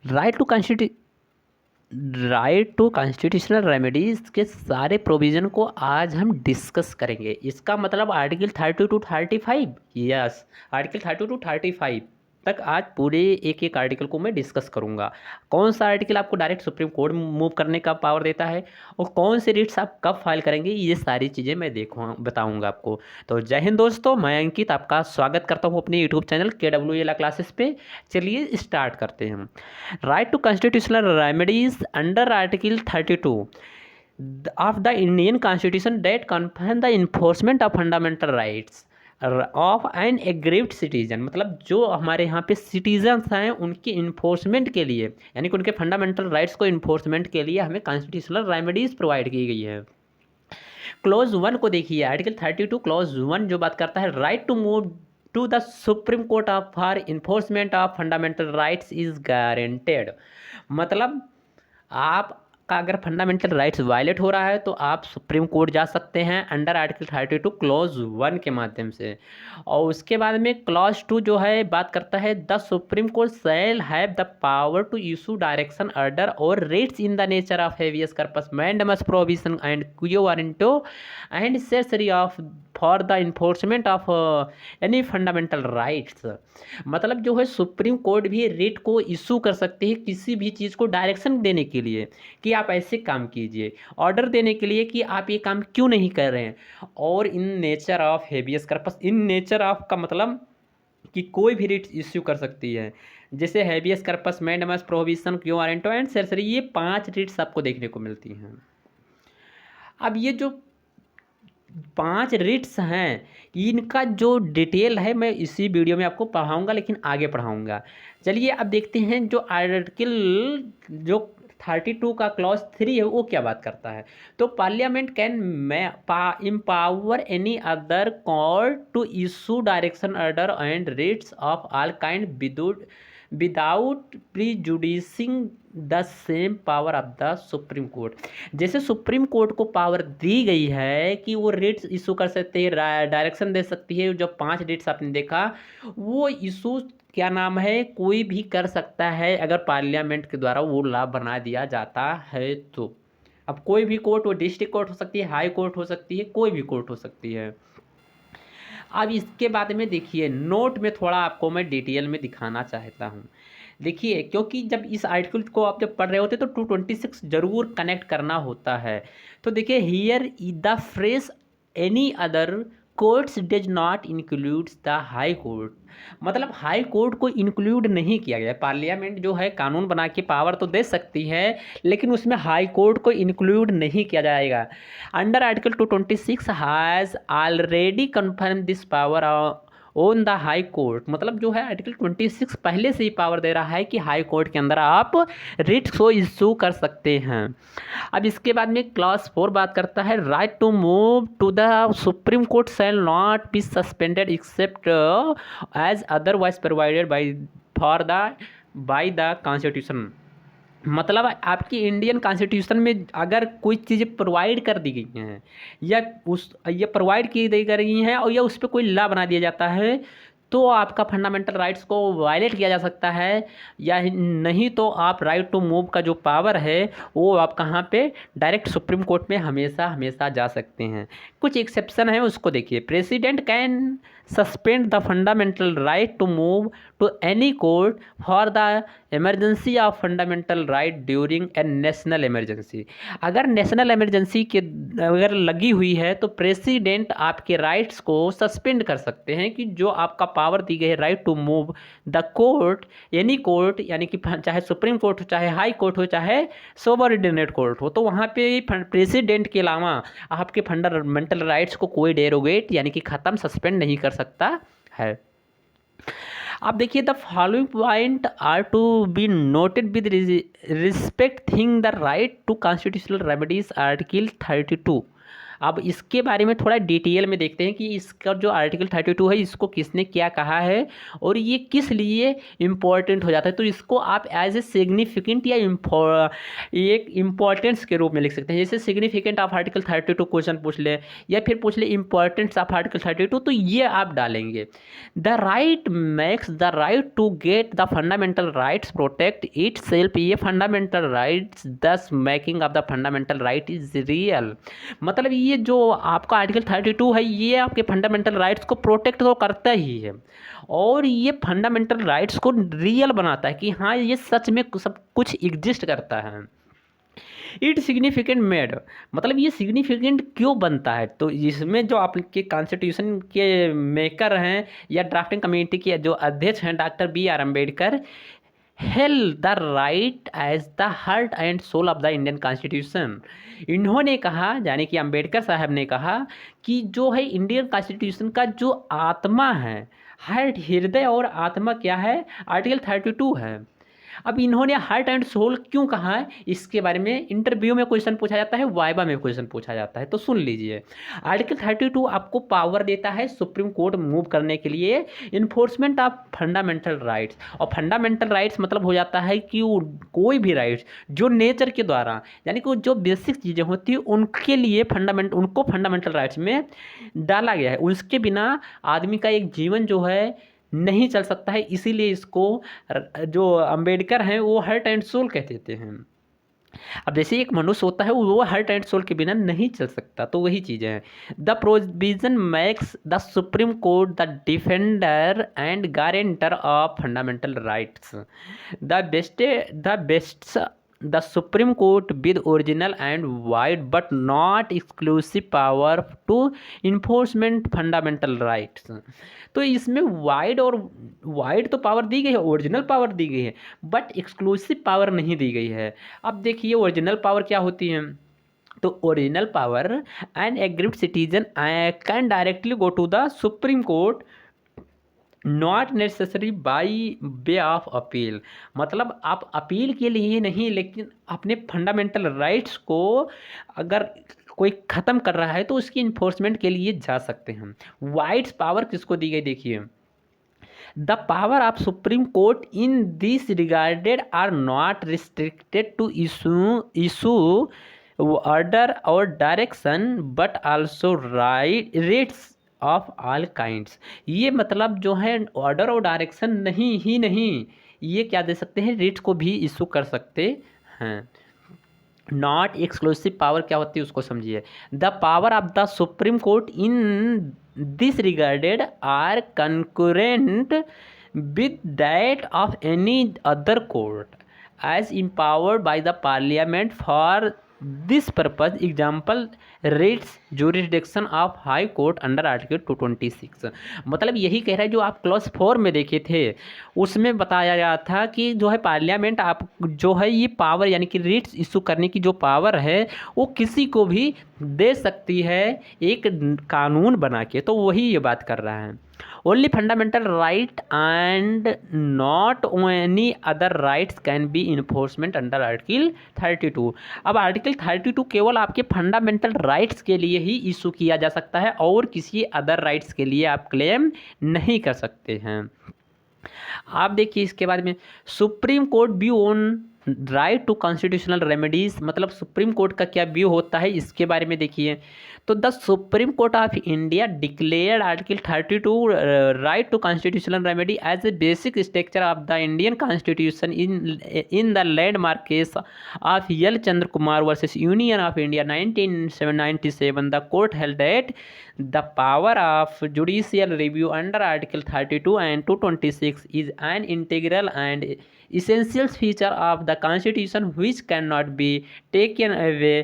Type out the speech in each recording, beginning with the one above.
Right to constitutional remedies के सारे provision को आज हम डिस्कस करेंगे। इसका मतलब article 30 to 35। Yes, article 30 to 35 तक आज पूरे एक एक आर्टिकल को मैं डिस्कस करूंगा। कौन सा आर्टिकल आपको डायरेक्ट सुप्रीम कोर्ट में मूव करने का पावर देता है और कौन से रिट्स आप कब फाइल करेंगे, ये सारी चीज़ें मैं बताऊंगा आपको। तो जय हिंद दोस्तों, मैं अंकित आपका स्वागत करता हूँ अपने यूट्यूब चैनल KWL क्लासेस पे। चलिए स्टार्ट करते हैं। Right to constitutional remedies under article 32 of the Indian Constitution that confirm the enforcement of fundamental rights of an aggrieved citizen. मतलब जो हमारे यहाँ पे सिटीजन्स हैं उनके इन्फोर्समेंट के लिए, यानी कि उनके फंडामेंटल राइट्स को इन्फोर्समेंट के लिए हमें कॉन्स्टिट्यूशनल रेमेडीज प्रोवाइड की गई है। क्लॉज 1 को देखिए, आर्टिकल 32 क्लॉज 1 जो बात करता है, right to move to the supreme court of for enforcement of fundamental rights is guaranteed. मतलब आप का अगर फंडामेंटल राइट्स वायलेट हो रहा है तो आप सुप्रीम कोर्ट जा सकते हैं अंडर आर्टिकल 32 क्लॉज 1 के माध्यम से। और उसके बाद में क्लॉज 2 जो है बात करता है, the supreme court shall have the power to issue direction order और writs in the nature of habeas corpus mandamus prohibition and quo warranto and certiorari of for the enforcement of any fundamental rights. मतलब जो है Supreme Court भी writ को issue कर सकते हैं किसी भी चीज़ को डायरेक्शन देने के लिए कि आप ऐसे काम कीजिए, ऑर्डर देने के लिए कि आप ये काम क्यों नहीं कर रहे हैं। और in nature of habeas corpus, in nature of का मतलब कि कोई भी रिट इश्यू कर सकती है, जैसे habeas corpus mandamus prohibition quo warranto and certiorari, ये 5 रिट्स आपको देखने को मिलती हैं। अब ये जो 5 रिट्स हैं इनका जो डिटेल है मैं इसी वीडियो में आपको पढ़ाऊंगा, लेकिन आगे पढ़ाऊंगा। चलिए अब देखते हैं जो आर्टिकल जो 32 का क्लॉज 3 है वो क्या बात करता है। तो parliament can empower any other court to issue direction order and writs of all kind without prejudicing the same power of the supreme Court. जैसे सुप्रीम कोर्ट को पावर दी गई है कि वो रिट्स इशू कर सकते हैं, डायरेक्शन दे सकती है। जो 5 रिट्स आपने देखा वो इशू क्या नाम है, कोई भी कर सकता है अगर पार्लियामेंट के द्वारा वो लॉ बना दिया जाता है तो। अब कोई भी कोर्ट, वो डिस्ट्रिक्ट कोर्ट हो सकती है, हाई कोर्ट हो सकती है, कोई भी कोर्ट हो सकती है। अब इसके बाद में देखिए, नोट में थोड़ा आपको मैं डिटेल में दिखाना चाहता हूँ। देखिए, क्योंकि जब इस आर्टिकल को आप जब पढ़ रहे होते तो 226 जरूर कनेक्ट करना होता है। तो देखिए, here the phrase any other courts does not includes the high court. मतलब हाई कोर्ट को इंक्लूड नहीं किया गया। पार्लियामेंट जो है कानून बना के पावर तो दे सकती है, लेकिन उसमें हाई कोर्ट को इंक्लूड नहीं किया जाएगा। Under article 226 has already confirm this power on the high court. मतलब जो है आर्टिकल 26 पहले से ही पावर दे रहा है कि हाई कोर्ट के अंदर आप रिट्स को इशू कर सकते हैं। अब इसके बाद में क्लॉज 4 बात करता है, right to move to the supreme court shall not be suspended except as otherwise provided by the constitution. मतलब आपकी इंडियन कॉन्स्टिट्यूशन में अगर कोई चीज़ें प्रोवाइड कर दी गई हैं या ये प्रोवाइड की गई हैं और या उस पर कोई लॉ बना दिया जाता है तो आपका फंडामेंटल राइट्स को वायलेट किया जा सकता है, या नहीं तो आप राइट टू मूव का जो पावर है वो आप कहाँ पे डायरेक्ट सुप्रीम कोर्ट में हमेशा हमेशा जा सकते हैं। कुछ एक्सेप्शन है उसको देखिए। President can suspend the fundamental right to move to any court for the emergency of fundamental right during a national emergency. अगर नेशनल इमरजेंसी के अगर लगी हुई है तो प्रेसिडेंट आपके राइट्स को सस्पेंड कर सकते हैं कि जो आपका पावर दी गई है right to move the court any court, यानी कि चाहे सुप्रीम कोर्ट हो, चाहे हाई कोर्ट हो, चाहे सोवरडिनेट कोर्ट हो, तो वहाँ पे प्रेसिडेंट के अलावा आपके फंडामेंटल राइट्स को कोई डेरोगेट यानी कि ख़त्म सस्पेंड नहीं कर सकता है। अब देखिए, the following point are to be noted with respect thing the right to constitutional remedies article 32। अब इसके बारे में थोड़ा डिटेल में देखते हैं कि इसका जो आर्टिकल 32 है इसको किसने क्या कहा है और ये किस लिए इम्पोर्टेंट हो जाता है। तो इसको आप एज ए सिग्निफिकेंट या एक इम्पोर्टेंस के रूप में लिख सकते हैं। जैसे सिग्निफिकेंट ऑफ आर्टिकल 32 क्वेश्चन पूछ ले या फिर पूछ ले इम्पोर्टेंस ऑफ आर्टिकल 32, तो ये आप डालेंगे। The right makes the right to get the fundamental rights protect itself, ये fundamental rights thus making of the fundamental right is real. मतलब ये जो आपका आर्टिकल 32 है ये आपके फंडामेंटल राइट्स को प्रोटेक्ट तो करता ही है और ये फंडामेंटल राइट्स को रियल बनाता है कि हाँ ये सच में सब कुछ एग्जिस्ट करता है। इट सिग्निफिकेंट मेड, मतलब ये सिग्निफिकेंट क्यों बनता है, तो इसमें जो आपके कॉन्स्टिट्यूशन के मेकर हैं या ड्राफ्टिंग कमेटी के जो अध्यक्ष हैं doctor BR Ambedkar, hail the right as the heart and soul of the Indian constitution. इन्होंने कहा, यानी कि अम्बेडकर साहब ने कहा कि जो है इंडियन कॉन्स्टिट्यूशन का जो आत्मा है, हार्ट हृदय और आत्मा क्या है, आर्टिकल 32 है। अब इन्होंने हार्ट एंड सोल क्यों कहा है, इसके बारे में इंटरव्यू में क्वेश्चन पूछा जाता है, वाइवा में क्वेश्चन पूछा जाता है, तो सुन लीजिए। आर्टिकल 32 आपको पावर देता है सुप्रीम कोर्ट मूव करने के लिए इन्फोर्समेंट ऑफ फंडामेंटल राइट्स। और फंडामेंटल राइट्स मतलब हो जाता है कि कोई भी राइट्स जो नेचर के द्वारा, यानी कि जो बेसिक चीज़ें होती हैं उनके लिए उनको फंडामेंटल राइट्स में डाला गया है। उसके बिना आदमी का एक जीवन जो है नहीं चल सकता है, इसीलिए इसको जो अम्बेडकर हैं वो हार्ट एंड सोल कह देते हैं। अब जैसे एक मनुष्य होता है वो हार्ट एंड सोल के बिना नहीं चल सकता, तो वही चीज़ें हैं। The provision makes the supreme court the defender and guarantor of fundamental rights. The supreme court with original and wide but not exclusive power to enforcement fundamental rights. तो इसमें वाइड तो पावर दी गई है, ओरिजिनल पावर दी गई है, but exclusive power नहीं दी गई है। अब देखिए ओरिजिनल पावर क्या होती है, तो original power an aggrieved citizen can directly go to the supreme Court not necessary by way of appeal. मतलब आप अपील के लिए नहीं, लेकिन अपने फंडामेंटल राइट्स को अगर कोई ख़त्म कर रहा है तो उसकी इन्फोर्समेंट के लिए जा सकते हैं। वाइड्स पावर किसको दी गई, देखिए the power of Supreme Court in this regarded are not restricted to issue order और direction but also writs of all kinds. ये मतलब जो है ऑर्डर और डायरेक्शन नहीं, ये क्या दे सकते हैं, रेट्स को भी इशू कर सकते हैं। नॉट एक्सक्लूसिव पावर क्या होती है उसको समझिए। The power of the supreme Court in this regarded are concurrent with that of any other court as empowered by the parliament for this purpose, example writs jurisdiction of High Court under article 226। मतलब यही कह रहा है जो आप clause 4 में देखे थे उसमें बताया गया था कि जो है पार्लियामेंट आप जो है ये पावर यानी कि रेट्स इशू करने की जो पावर है वो किसी को भी दे सकती है एक कानून बना के, तो वही ये बात कर रहा है। Only fundamental right and not any other rights can be enforcement under article 32। अब आर्टिकल 32 केवल आपके फंडामेंटल राइट्स के लिए ही इशू किया जा सकता है और किसी अदर राइट्स के लिए आप क्लेम नहीं कर सकते हैं। आप देखिए इसके बाद में Supreme Court view on right to constitutional remedies, मतलब सुप्रीम कोर्ट का क्या व्यू होता है इसके बारे में देखिए। तो the supreme court of India declared article 32 right to constitutional remedy as a basic structure of the Indian constitution in the landmark case of L Chandra Kumar versus Union of India 1997। The court held that the power of judicial review under article 32 and 226 is an integral and essential feature of the constitution which cannot be taken away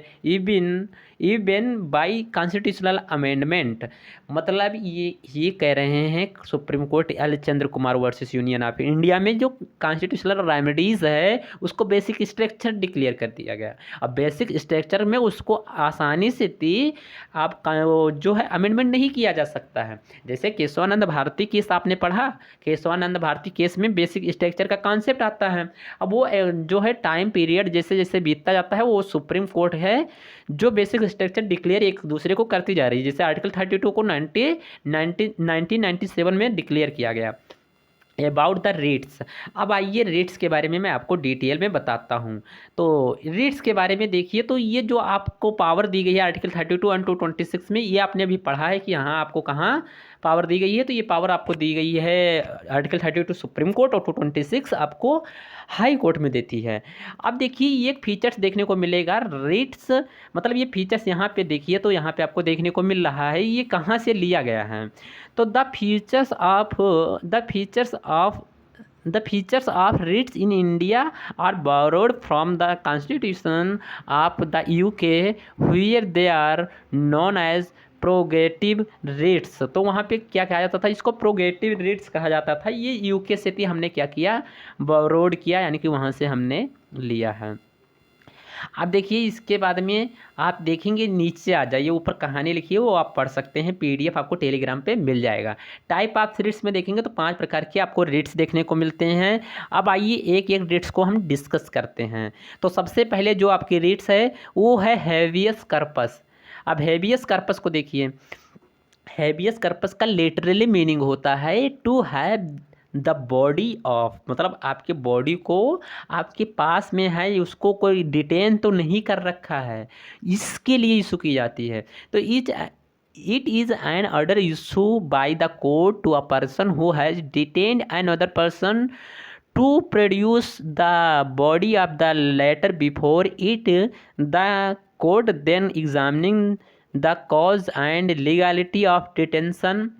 even by constitutional amendment। मतलब ये कह रहे हैं supreme court L Chandra Kumar versus Union of India में जो constitutional remedies है उसको basic structure declare कर दिया गया। अब बेसिक स्ट्रक्चर में उसको आसानी से आप जो है अमेंडमेंट नहीं किया जा सकता है। जैसे केशवानंद भारती केस आपने पढ़ा, केशवानंद भारती केस में बेसिक स्ट्रक्चर का कॉन्सेप्ट आता है। अब वो जो है टाइम पीरियड जैसे जैसे बीतता जाता है वो सुप्रीम कोर्ट है जो बेसिक स्ट्रक्चर डिक्लेयर एक दूसरे को करती जा रही है। जैसे आर्टिकल 32 को 1997 में डिक्लेयर किया गया अबाउट द रेट्स। अब आइए रेट्स के बारे में मैं आपको डिटेल में बताता हूँ। तो रेट्स के बारे में देखिए, तो ये जो आपको पावर दी गई है आर्टिकल 32 एंड 226 में, ये आपने अभी पढ़ा है कि यहाँ आपको कहाँ पावर दी गई है। तो ये पावर आपको दी गई है आर्टिकल 32 सुप्रीम कोर्ट और 226 आपको हाई कोर्ट में देती है। अब देखिए ये एक फीचर्स देखने को मिलेगा रेट्स, मतलब ये फीचर्स यहाँ पे देखिए, तो यहाँ पे आपको देखने को मिल रहा है ये कहाँ से लिया गया है। तो the features of writs in India are borrowed from the constitution of the UK where they are known as purgative rates. तो वहाँ पे क्या कहा जाता था, इसको प्रोगेटिव रेट्स कहा जाता था। ये यूके से भी हमने क्या किया, बोरोड किया, यानी कि वहाँ से हमने लिया है। अब देखिए इसके बाद में आप देखेंगे नीचे आ जाइए, ऊपर कहानी लिखी है वो आप पढ़ सकते हैं, पीडीएफ आपको टेलीग्राम पे मिल जाएगा। टाइप ऑफ रेट्स में देखेंगे तो 5 प्रकार के आपको रेट्स देखने को मिलते हैं। अब आइए एक एक रेट्स को हम डिस्कस करते हैं। तो सबसे पहले जो आपकी रेट्स है वो है हैबियस कॉर्पस। अब हैबियस कॉर्पस को देखिए, हैबियस कॉर्पस का लिटरली मीनिंग होता है to have the body of, मतलब आपके बॉडी को आपके पास में है, उसको कोई डिटेन तो नहीं कर रखा है, इसके लिए इशू की जाती है। तो it is an order issue by the court to a person who has detained another person to produce the body of the latter before it, the court then examining the cause and legality of detention,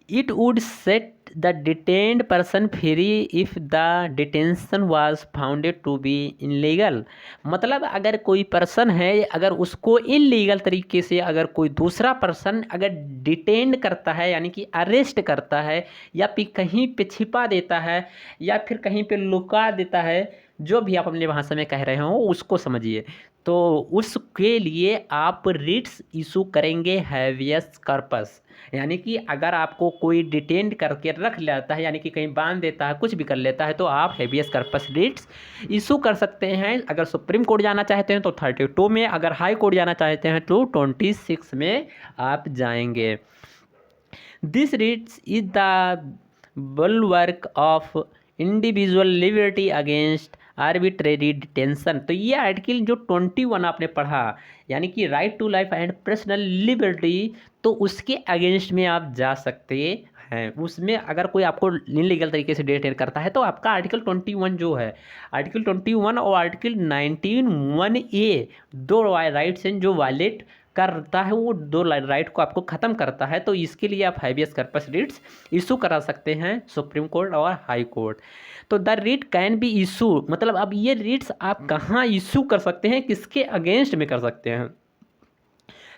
it would set the detained person free if the detention was found to be illegal। मतलब अगर कोई person है, अगर उसको illegal तरीके से अगर कोई दूसरा पर्सन अगर डिटेंड करता है, यानी कि अरेस्ट करता है, या फिर कहीं पे छिपा देता है, या फिर कहीं पे लुका देता है, जो भी आप अपने भाषा में कह रहे हो उसको समझिए, तो उसके लिए आप रिट्स इशू करेंगे हैबियस कॉर्पस। यानी कि अगर आपको कोई डिटेंड करके रख लेता है, यानी कि कहीं बांध देता है, कुछ भी कर लेता है, तो आप हैबियस कॉर्पस रिट्स इशू कर सकते हैं। अगर सुप्रीम कोर्ट जाना चाहते हैं तो 32 में, अगर हाई कोर्ट जाना चाहते हैं तो 26 में आप जाएंगे। This writs is the bulwark of individual liberty against arbitrary detention. तो ये आर्टिकल जो 21 आपने पढ़ा, यानी कि right to life and personal liberty, तो उसके अगेंस्ट में आप जा सकते हैं। उसमें अगर कोई आपको इनलीगल तरीके से डिटेन करता है तो आपका आर्टिकल 21 जो है, आर्टिकल 21 और आर्टिकल 19(1)(a) दो राइट्स हैं जो वायलेट करता है, वो दो राइट को आपको ख़त्म करता है। तो इसके लिए आप हैबियस कॉर्पस रिट्स इशू करा सकते हैं सुप्रीम कोर्ट और हाई कोर्ट। तो the writ can be issue, मतलब अब ये रिट्स आप कहाँ इशू कर सकते हैं, किसके अगेंस्ट में कर सकते हैं।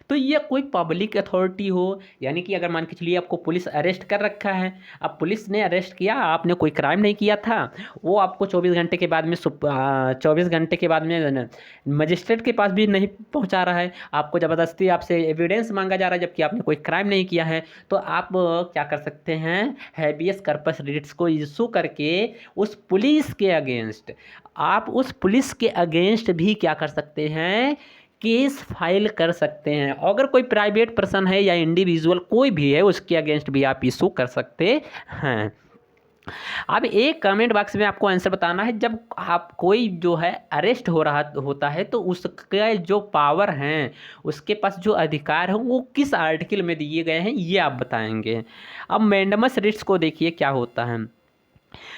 तो ये कोई पब्लिक अथॉरिटी हो, यानी कि अगर मान के चलिए आपको पुलिस अरेस्ट कर रखा है, अब पुलिस ने अरेस्ट किया, आपने कोई क्राइम नहीं किया था, वो आपको 24 घंटे के बाद में 24 घंटे के बाद में मजिस्ट्रेट के पास भी नहीं पहुंचा रहा है, आपको ज़बरदस्ती आपसे एविडेंस मांगा जा रहा है जबकि आपने कोई क्राइम नहीं किया है, तो आप क्या कर सकते हैं, हैबियस कॉर्पस रिट्स को इशू करके उस पुलिस के अगेंस्ट, आप उस पुलिस के अगेंस्ट भी क्या कर सकते हैं, केस फाइल कर सकते हैं। अगर कोई प्राइवेट पर्सन है या इंडिविजुअल कोई भी है, उसके अगेंस्ट भी आप इशू कर सकते हैं। अब एक कमेंट बॉक्स में आपको आंसर बताना है, जब आप कोई जो है अरेस्ट हो रहा होता है तो उसके जो पावर हैं, उसके पास जो अधिकार हैं, वो किस आर्टिकल में दिए गए हैं, ये आप बताएंगे। अब मैंडेमस रिट्स को देखिए क्या होता है।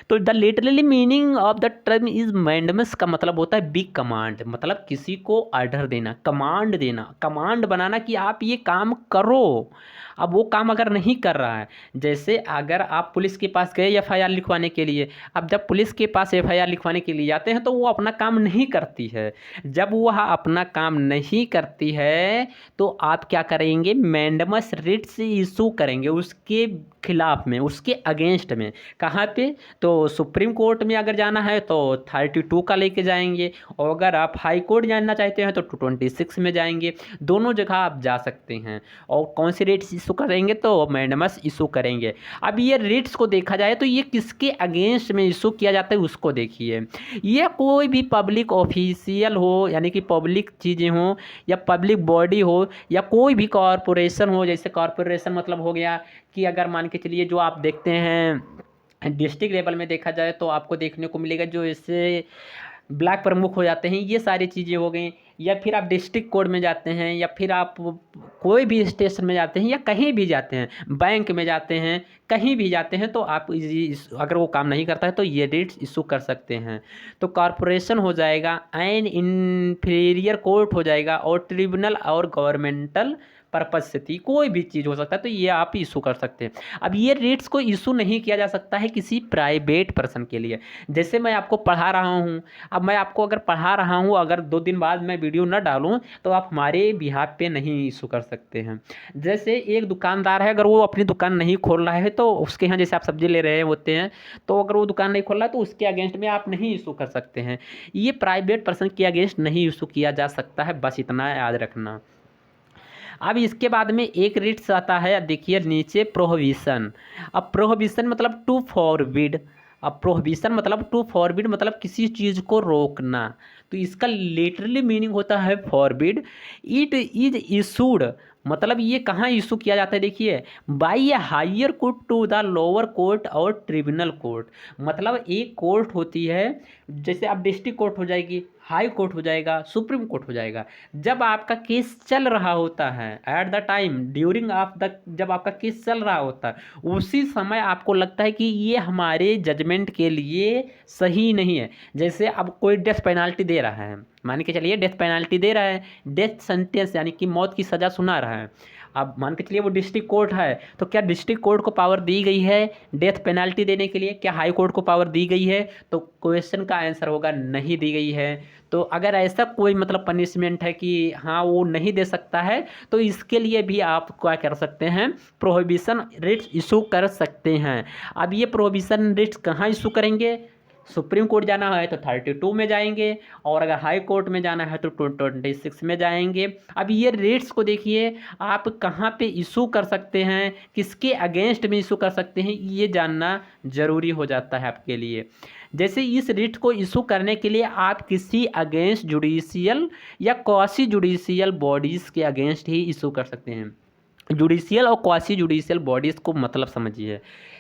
तो the literally meaning of the term is mandamus का मतलब होता है बिग कमांड, मतलब किसी को ऑर्डर देना, कमांड देना, कमांड बनाना कि आप ये काम करो। अब वो काम अगर नहीं कर रहा है, जैसे अगर आप पुलिस के पास गए एफआईआर लिखवाने के लिए, अब जब पुलिस के पास एफआईआर लिखवाने के लिए जाते हैं तो वो अपना काम नहीं करती है, जब वह अपना काम नहीं करती है तो आप क्या करेंगे, मैंडेमस रिट्स इशू करेंगे, उसके खिलाफ में, उसके अगेंस्ट में। कहाँ पे? तो सुप्रीम कोर्ट में अगर जाना है तो 32 का लेके जाएंगे, और अगर आप हाई कोर्ट जानना चाहते हैं तो 226 में जाएंगे। दोनों जगह आप जा सकते हैं। और कौन से रेट्स इशू करेंगे? तो मैंडेमस इशू करेंगे। अब ये रेट्स को देखा जाए तो ये किसके अगेंस्ट में इशू किया जाता है उसको देखिए। ये कोई भी पब्लिक ऑफिशियल हो, यानी कि पब्लिक चीज़ें हों, या पब्लिक बॉडी हो, या कोई भी कॉरपोरेशन हो। जैसे कॉरपोरेशन मतलब हो गया कि अगर मान के चलिए जो आप देखते हैं डिस्ट्रिक्ट लेवल में देखा जाए तो आपको देखने को मिलेगा जो इससे ब्लॉक प्रमुख हो जाते हैं, ये सारी चीज़ें हो गई। या फिर आप डिस्ट्रिक्ट कोर्ट में जाते हैं, या फिर आप कोई भी स्टेशन में जाते हैं, या कहीं भी जाते हैं, बैंक में जाते हैं, कहीं भी जाते हैं, तो आप अगर वो काम नहीं करता है तो ये रेट्स इशू कर सकते हैं। तो कॉरपोरेशन हो जाएगा, एन इंफीरियर कोर्ट हो जाएगा, और ट्रिब्यूनल और गवर्नमेंटल पर्पज से थी, कोई भी चीज़ हो सकता है, तो ये आप इशू कर सकते हैं। अब ये रेट्स को इशू नहीं किया जा सकता है किसी प्राइवेट पर्सन के लिए। जैसे मैं आपको पढ़ा रहा हूँ, अब मैं आपको अगर पढ़ा रहा हूँ, अगर 2 दिन बाद मैं वीडियो न डालूँ तो आप हमारे बिहाफ पे नहीं इशू कर सकते हैं। जैसे एक दुकानदार है, अगर वो अपनी दुकान नहीं खोल रहा है तो उसके यहाँ, जैसे आप सब्जी ले रहे होते हैं, तो अगर वो दुकान नहीं खोल रहा है तो उसके अगेंस्ट में आप नहीं इशू कर सकते हैं। ये प्राइवेट पर्सन के अगेंस्ट नहीं इशू किया जा सकता है, बस इतना याद रखना। अब इसके बाद में एक रिट्स आता है, देखिए नीचे, प्रोहिबिशन। अब प्रोहिबिशन मतलब टू फॉरबिड। अब प्रोहिबिशन मतलब टू फॉरबिड मतलब किसी चीज़ को रोकना। तो इसका लिटरली मीनिंग होता है फॉरबिड। इट इज इशूड, मतलब ये कहाँ इशू किया जाता है? देखिए, by a higher court to the lower court और ट्रिब्यूनल कोर्ट। मतलब एक कोर्ट होती है, जैसे अब डिस्ट्रिक्ट कोर्ट हो जाएगी, हाई कोर्ट हो जाएगा, सुप्रीम कोर्ट हो जाएगा। जब आपका केस चल रहा होता है, at the time during of the, जब आपका केस चल रहा होता है, उसी समय आपको लगता है कि ये हमारे जजमेंट के लिए सही नहीं है। जैसे अब कोई डेथ पेनाल्टी दे रहा है, मान के चलिए डेथ पेनाल्टी दे रहा है, डेथ सेंटेंस यानी कि मौत की सज़ा सुना रहा है। अब मान के चलिए वो डिस्ट्रिक्ट कोर्ट है, तो क्या डिस्ट्रिक्ट कोर्ट को पावर दी गई है डेथ पेनाल्टी देने के लिए? क्या हाई कोर्ट को पावर दी गई है? तो क्वेश्चन का आंसर होगा नहीं दी गई है। तो अगर ऐसा कोई मतलब पनिशमेंट है कि हाँ वो नहीं दे सकता है, तो इसके लिए भी आप क्या कर सकते हैं? प्रोहिबिशन रिट्स इशू कर सकते हैं। अब ये प्रोहिबिशन रिट्स कहाँ इशू करेंगे? सुप्रीम कोर्ट जाना है तो 32 में जाएंगे, और अगर हाई कोर्ट में जाना है तो 226 में जाएंगे। अब ये रेट्स को देखिए, आप कहाँ पे इशू कर सकते हैं, किसके अगेंस्ट में इशू कर सकते हैं, ये जानना ज़रूरी हो जाता है आपके लिए। जैसे इस रिट को इशू करने के लिए आप किसी अगेंस्ट जुडिशियल या क्वासी जुडिशियल बॉडीज़ के अगेंस्ट ही इशू कर सकते हैं। जुडिशियल और क्वासी जुडिशियल बॉडीज़ को मतलब समझिए।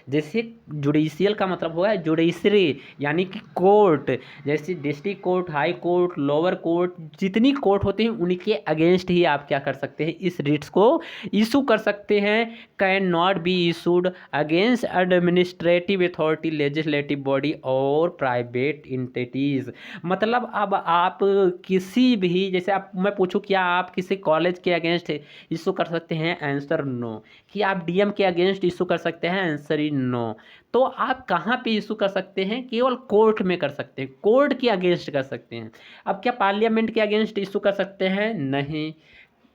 जैसे जुडिशियल का मतलब हुआ है जुडिशरी, यानी कि कोर्ट। जैसे district court, high court, lower court, जितनी कोर्ट होते हैं उनके अगेंस्ट ही आप क्या कर सकते हैं? इस रिट्स को इशू कर सकते हैं। Can not be issued against administrative authority, legislative body और प्राइवेट इंटिटीज़। मतलब अब आप किसी भी, जैसे आप, मैं पूछूं क्या आप किसी कॉलेज के अगेंस्ट इशू कर सकते हैं? Answer no. कि आप डीएम के अगेंस्ट इशू कर सकते हैं? आंसर ही नो। तो आप कहाँ पे इशू कर सकते हैं? केवल कोर्ट में कर सकते हैं, कोर्ट के अगेंस्ट कर सकते हैं। अब क्या पार्लियामेंट के अगेंस्ट इशू कर सकते हैं? नहीं।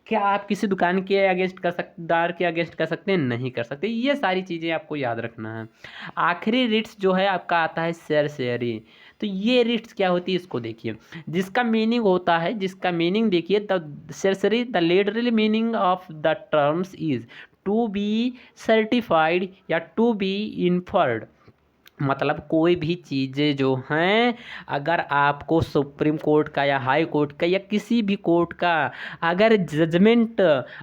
क्या आप किसी दुकान के अगेंस्ट कर दार के अगेंस्ट कर सकते हैं? नहीं कर सकते। ये सारी चीज़ें आपको याद रखना है। आखिरी रिट्स जो है आपका आता है सरसरी। तो ये रिट्स क्या होती है इसको देखिए, जिसका मीनिंग होता है, जिसका मीनिंग देखिए, the certiorari, the literal meaning of the terms is to be certified या टू बी इन्फर्ड। मतलब कोई भी चीज़ें जो हैं, अगर आपको सुप्रीम कोर्ट का या हाई कोर्ट का या किसी भी कोर्ट का अगर जजमेंट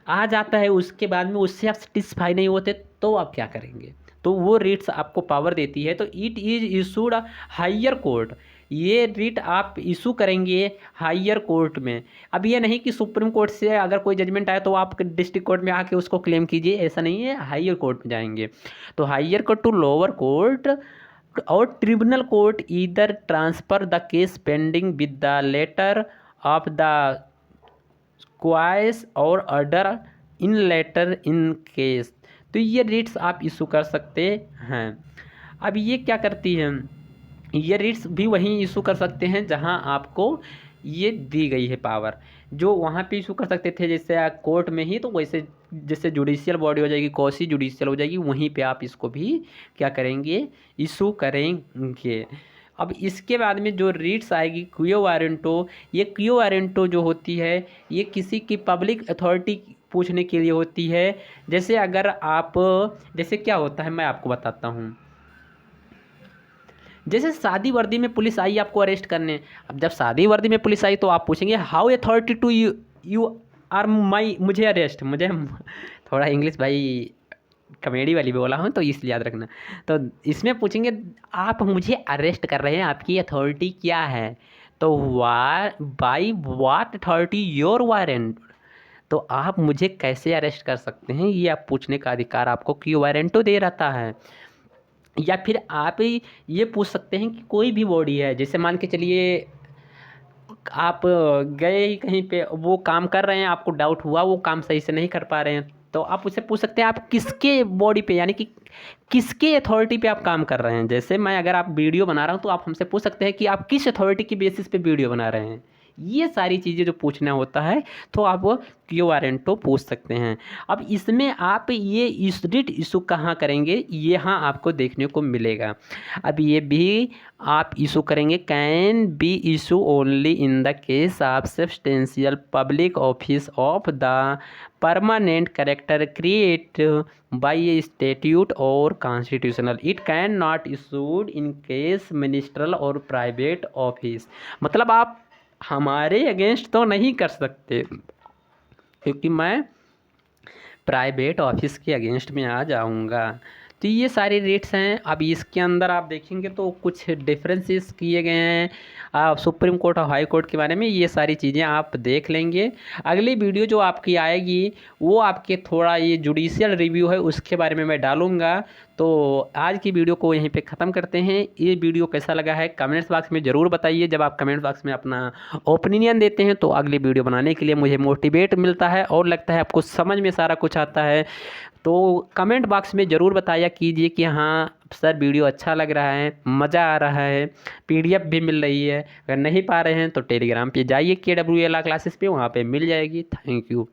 आ जाता है, उसके बाद में उससे आप सेटिस्फाई नहीं होते, तो आप क्या करेंगे? तो वो रिट्स आपको पावर देती है। तो it is issued higher court. ये रिट आप इशू करेंगे हायर कोर्ट में। अब ये नहीं कि सुप्रीम कोर्ट से अगर कोई जजमेंट आया तो आप डिस्ट्रिक्ट कोर्ट में आके उसको क्लेम कीजिए, ऐसा नहीं है। हायर कोर्ट में जाएंगे। तो higher court to lower court और tribunal court either transfer the case pending with the letter of the quash और order in letter in case. तो ये रिट्स आप इशू कर सकते हैं। अब ये क्या करती हैं? ये रिट्स भी वहीं इशू कर सकते हैं जहां आपको ये दी गई है पावर, जो वहाँ पे इशू कर सकते थे जैसे कोर्ट में ही, तो वैसे जैसे जुडिशियल बॉडी हो जाएगी, कौसी जुडिशियल हो जाएगी, वहीं पे आप इसको भी क्या करेंगे, इशू करेंगे। अब इसके बाद में जो रीट्स आएगी क्वियो वारंटो, ये क्वियो वारंटो जो होती है ये किसी की पब्लिक अथॉरिटी पूछने के लिए होती है। जैसे अगर आप, जैसे क्या होता है मैं आपको बताता हूँ, जैसे शादी वर्दी में पुलिस आई आपको अरेस्ट करने। अब जब शादी वर्दी में पुलिस आई तो आप पूछेंगे how authority to you you are my, मुझे अरेस्ट, मुझे थोड़ा इंग्लिश भाई कॉमेडी वाली भी बोला हूँ तो इसलिए याद रखना। तो इसमें पूछेंगे आप मुझे अरेस्ट कर रहे हैं, आपकी अथॉरिटी क्या है, तो by what authority your warrant, तो आप मुझे कैसे अरेस्ट कर सकते हैं, ये आप पूछने का अधिकार आपको क्यों वारंटो दे रहता है। या फिर आप ये पूछ सकते हैं कि कोई भी बॉडी है, जैसे मान के चलिए आप गए ही कहीं पे, वो काम कर रहे हैं, आपको डाउट हुआ वो काम सही से नहीं कर पा रहे हैं, तो आप उससे पूछ सकते हैं आप किसके बॉडी पे, यानी कि किसके अथॉरिटी पे आप काम कर रहे हैं। जैसे मैं अगर आप वीडियो बना रहा हूँ तो आप हमसे पूछ सकते हैं कि आप किस अथॉरिटी की बेसिस पे वीडियो बना रहे हैं। ये सारी चीज़ें जो पूछना होता है तो आप क्यू वारंटो पूछ सकते हैं। अब इसमें आप ये स्ट्रीट इशू कहाँ करेंगे, यहाँ आपको देखने को मिलेगा। अब ये भी आप इशू करेंगे can be issue only in the case of substantial public office of the permanent character create by a statute और constitutional, it can not issued in case ministerial और प्राइवेट ऑफिस। मतलब आप हमारे अगेंस्ट तो नहीं कर सकते क्योंकि मैं प्राइवेट ऑफिस के अगेंस्ट में आ जाऊंगा। तो ये सारे रेट्स हैं। अब इसके अंदर आप देखेंगे तो कुछ डिफरेंसेस किए गए हैं आप सुप्रीम कोर्ट और हाई कोर्ट के बारे में, ये सारी चीज़ें आप देख लेंगे। अगली वीडियो जो आपकी आएगी वो आपके थोड़ा ये जुडिशियल रिव्यू है उसके बारे में मैं डालूँगा। तो आज की वीडियो को यहीं पे ख़त्म करते हैं। ये वीडियो कैसा लगा है कमेंट्स बॉक्स में ज़रूर बताइए। जब आप कमेंट बॉक्स में अपना ओपिनियन देते हैं तो अगली वीडियो बनाने के लिए मुझे मोटिवेट मिलता है और लगता है आपको समझ में सारा कुछ आता है। तो कमेंट बॉक्स में ज़रूर बताया कीजिए कि हाँ सर वीडियो अच्छा लग रहा है, मज़ा आ रहा है, पीडीएफ भी मिल रही है। अगर नहीं पा रहे हैं तो टेलीग्राम पे जाइए KWL क्लासेस पे, वहाँ पे मिल जाएगी। Thank you.